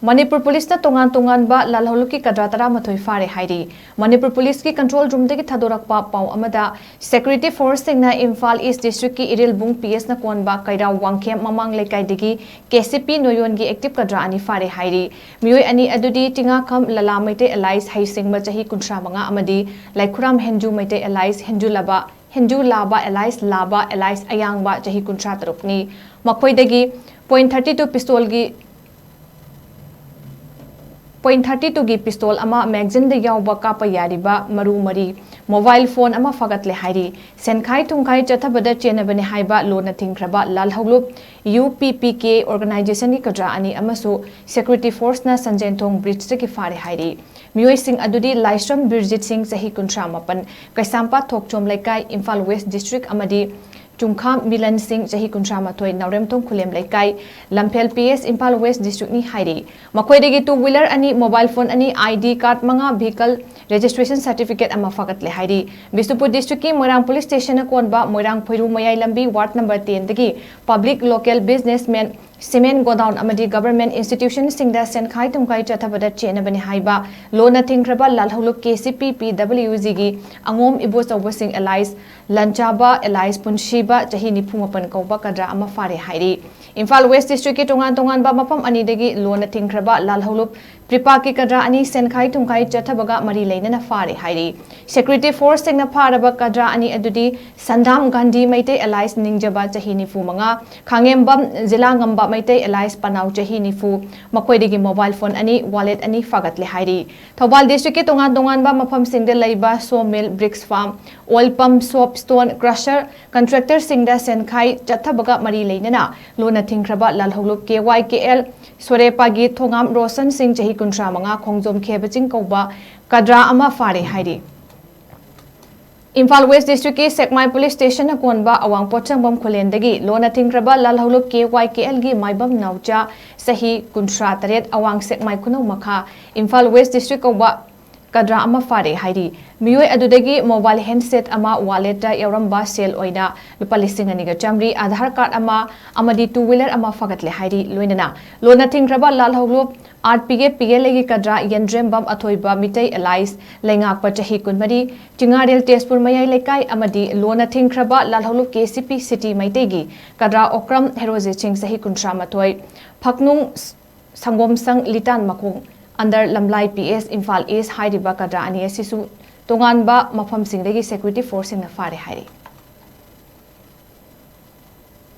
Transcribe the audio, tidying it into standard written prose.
Manipur Police na Tonganba Lalhoulup ki Cadre tara mathoi fare Hairi. Manipur Police ki control room degi thadorakpa pau amada Security Force na Imphal East District ki Iril Bung PS na konba kaira wangkhem mamang lekai degi KCP noyon gi active Cadre ani fare Hairi. Mioi ani adudi tinga kham lala maite allies haising ma chahi kunsha manga amadi laikhuram henju maite allies henju laba allies laba allies ayangba chahi kunsha tarukni makhoi degi .32 pistol gi .32 gi pistol ama magazine de yawba kapa yariba maru mari mobile phone ama fagat le Hairi senkhai tungkhai chathabada chenabani haiba lona thingkraba Lalhoulup UPPK organization ki Cadre ani amasu security force na Sanjentong bridge ki fare Hairi mioi sing adudi Laisram Birjit Singh sahi kunsha mapan Kaisampa Thokchom Laikai Imphal West District amadi Chungkham Milan Singh chahi kunsha mathoi Nauremtong Khulem Laikai Lamphel PS Imphal West District ni Hairi makhoi degi two wheeler ani mobile phone ani ID card manga vehicle registration certificate ama fagat le Hairi Bisnupur District ki Moirang Police Station na konba Moirang Phoiru Mayai Lambi ward number 10 degi public local businessmen cement godown amadi government institution singda senkhai tumkai chathabada chenabani haiba lona thingkraba Lalhoulup KCP PWG gi angom ibo sing allies lanchaba allies punshiba chahi nipumapan kauba Cadre ama fare Hairi Imphal West District ki Tonganba mapam ani degi lona thingkraba Lalhoulup Pripa ki Cadre ani senkhai tumkai chathabaga mari leinana fare Hairi Security Force singna pharaba Cadre ani adudi Sandam Gandhi maite allies ningjaba chahi nifu manga khangembam zila ngamba maite allies panau chahi nifu makhoi degi mobile phone ani wallet ani fagat le Hairi Thobal District ki Tonganba mapam singde laiba sawmill bricks farm oil pump soap stone crusher contractor singda senkhai chathabaga mari leinana lona thingkraba Lalhoulup KYKL Sorepagi Thongam Rosan Singh chahi kunsha manga khongjom khebaching kauba Cadre ama fare Hairi Imphal West District ki Sekmai Police Station na konba awang pochangbam khulendagi lona thingkraba Lalhoulup KYKL gi maibam naucha sahi kunsha taret awang Sekmai khunau makha Imphal West District kauba Cadre ama fare Hairi mioi adudagi mobile handset ama wallet da yauramba sel oina lupa listing ani ga chamri Aadhaar card ama amadi two wheeler ama fagat le Hairi loinana lona thingkraba Lalhoulup PGL gi Cadre yendrem bam athoiba mitai allies lengak pa chahi kunmari Tingarel Tezpur mayai lekai amadi lona thingkraba Lalhoulup KCP city maitegi Cadre okram heroje ching sahi kunsha mathoi phaknung sangom sang litan makung under Lamlai PS Imphal East Hairiba Cadre ani asisu Tonganba mafam singdagi security force na fare Hairi